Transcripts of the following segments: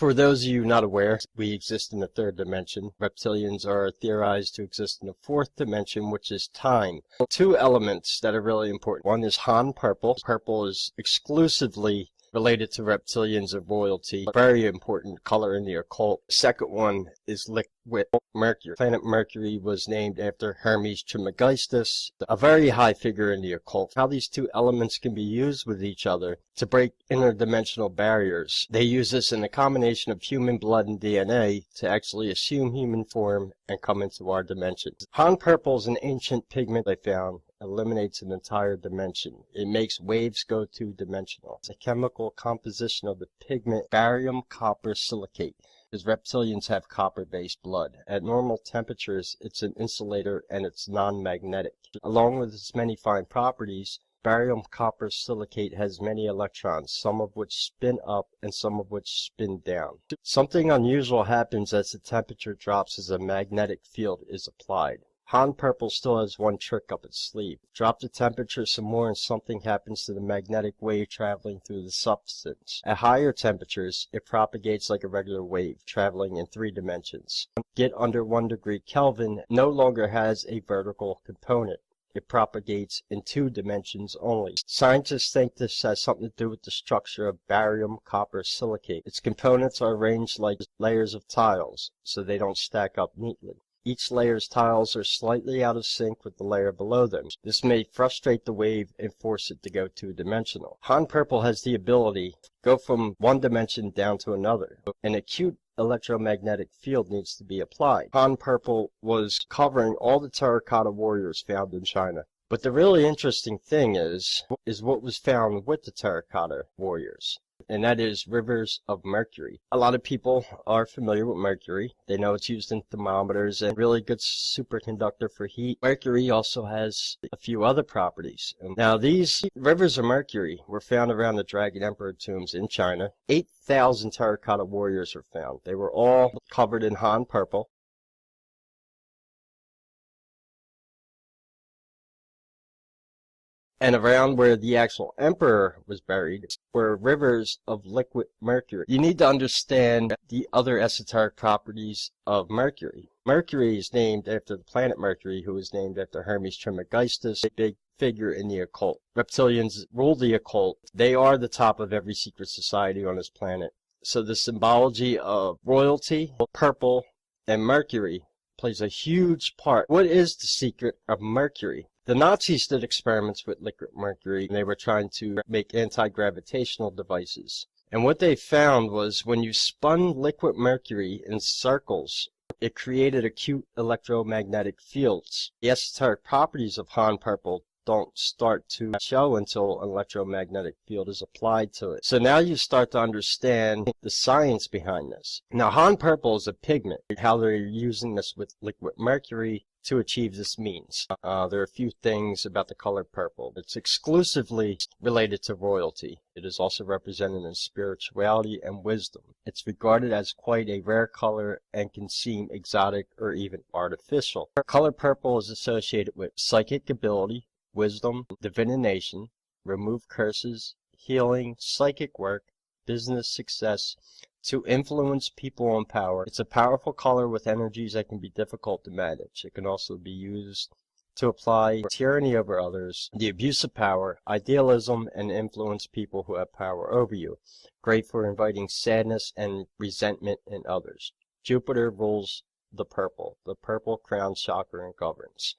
For those of you not aware, we exist in the third dimension. Reptilians are theorized to exist in the fourth dimension, which is time. Two elements that are really important. One is Han purple. Purple is exclusively related to reptilians of royalty. Very important color in the occult. The second one is liquid mercury. Planet Mercury was named after Hermes Trismegistus, a very high figure in the occult. How these two elements can be used with each other to break interdimensional barriers. They use this in a combination of human blood and DNA to actually assume human form and come into our dimensions. Han purple is an ancient pigment they found. Eliminates an entire dimension. It makes waves go two-dimensional. It's a chemical composition of the pigment barium copper silicate, because reptilians have copper-based blood. At normal temperatures, it's an insulator and it's non-magnetic. Along with its many fine properties, barium copper silicate has many electrons, some of which spin up and some of which spin down. Something unusual happens as the temperature drops as a magnetic field is applied. Han purple still has one trick up its sleeve. Drop the temperature some more and something happens to the magnetic wave traveling through the substance. At higher temperatures, it propagates like a regular wave, traveling in 3 dimensions. Get under 1 degree Kelvin, no longer has a vertical component. It propagates in 2 dimensions only. Scientists think this has something to do with the structure of barium copper silicate. Its components are arranged like layers of tiles, so they don't stack up neatly. Each layer's tiles are slightly out of sync with the layer below them. This may frustrate the wave and force it to go two-dimensional. Han purple has the ability to go from one dimension down to another. An acute electromagnetic field needs to be applied. Han purple was covering all the terracotta warriors found in China. But the really interesting thing is what was found with the terracotta warriors. And that is rivers of mercury. A lot of people are familiar with mercury. They know it's used in thermometers and really good superconductor for heat. Mercury also has a few other properties. Now these rivers of mercury were found around the Dragon Emperor tombs in China. 8,000 terracotta warriors were found. They were all covered in Han purple. And around where the actual emperor was buried were rivers of liquid mercury. You need to understand the other esoteric properties of mercury. Mercury is named after the planet Mercury, who was named after Hermes Trismegistus, a big figure in the occult. Reptilians rule the occult. They are the top of every secret society on this planet. So the symbology of royalty, purple, and Mercury plays a huge part. What is the secret of Mercury? The Nazis did experiments with liquid mercury, and they were trying to make anti-gravitational devices. And what they found was when you spun liquid mercury in circles, it created acute electromagnetic fields. The esoteric properties of Han purple don't start to show until an electromagnetic field is applied to it. So now you start to understand the science behind this. Now Han purple is a pigment. How they're using this with liquid mercury to achieve this means. There are a few things about the color purple. It's exclusively related to royalty. It is also represented in spirituality and wisdom. It's regarded as quite a rare color and can seem exotic or even artificial. Color purple is associated with psychic ability, wisdom, divination, remove curses, healing, psychic work, business success, to influence people in power. It's a powerful color with energies that can be difficult to manage. It can also be used to apply tyranny over others, the abuse of power, idealism, and influence people who have power over you. Great for inviting sadness and resentment in others. Jupiter rules the purple crown chakra and governs.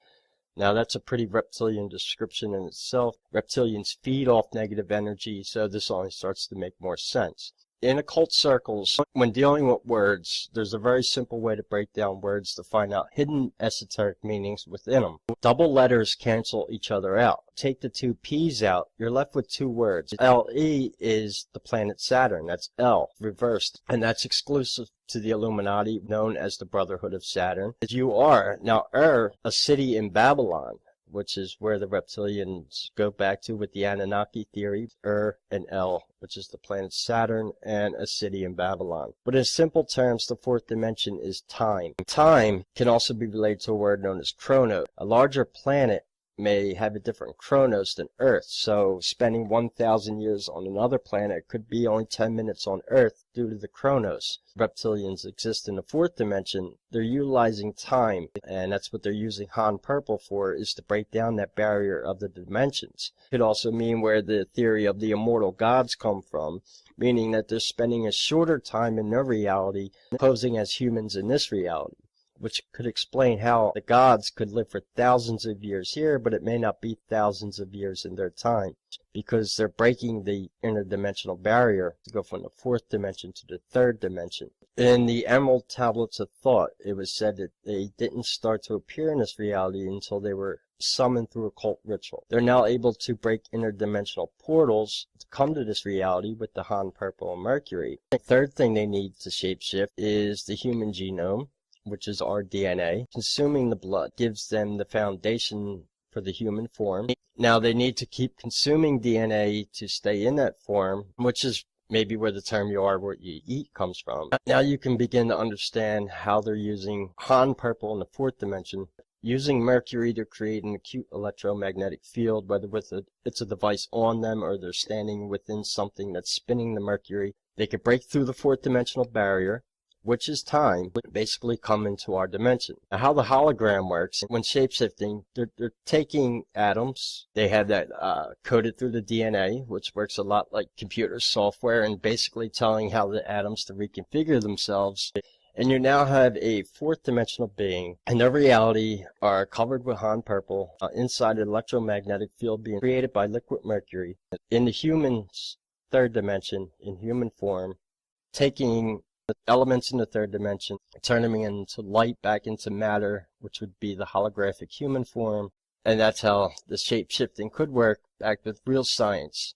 Now that's a pretty reptilian description in itself. Reptilians feed off negative energy, so this only starts to make more sense. In occult circles, when dealing with words, there's a very simple way to break down words to find out hidden esoteric meanings within them. Double letters cancel each other out. Take the 2 P's out, you're left with 2 words. LE is the planet Saturn, that's L, reversed, and that's exclusive to the Illuminati, known as the Brotherhood of Saturn. UR, now a city in Babylon, which is where the reptilians go back to with the Anunnaki theory, and L, which is the planet Saturn, and a city in Babylon. But in simple terms, the 4th dimension is time. Time can also be related to a word known as chronos. A larger planet may have a different chronos than Earth. So spending 1,000 years on another planet could be only 10 minutes on Earth due to the chronos. Reptilians exist in the fourth dimension. They're utilizing time, and that's what they're using Han Purple for, is to break down that barrier of the dimensions. It could also mean where the theory of the immortal gods come from, meaning that they're spending a shorter time in their reality, posing as humans in this reality, which could explain how the gods could live for thousands of years here, but it may not be thousands of years in their time, because they're breaking the interdimensional barrier to go from the fourth dimension to the third dimension. In the Emerald Tablets of Thought, it was said that they didn't start to appear in this reality until they were summoned through occult ritual. They're now able to break interdimensional portals to come to this reality with the Han Purple and Mercury. The third thing they need to shapeshift is the human genome, which is our DNA. Consuming the blood gives them the foundation for the human form. Now they need to keep consuming DNA to stay in that form, which is maybe where the term "you are what you eat" comes from. Now you can begin to understand how they're using Han Purple in the fourth dimension, using Mercury to create an acute electromagnetic field, whether it's a device on them or they're standing within something that's spinning the Mercury. They could break through the fourth dimensional barrier, which is time, basically come into our dimension. Now, how the hologram works, when shapeshifting, they're taking atoms, they have that coded through the DNA, which works a lot like computer software, and basically telling how the atoms to reconfigure themselves. And you now have a fourth dimensional being, and their reality are covered with Han Purple, inside an electromagnetic field being created by liquid mercury. In the human's third dimension, in human form, taking the elements in the third dimension, turning them into light back into matter, which would be the holographic human form. And that's how the shape-shifting could work, back with real science.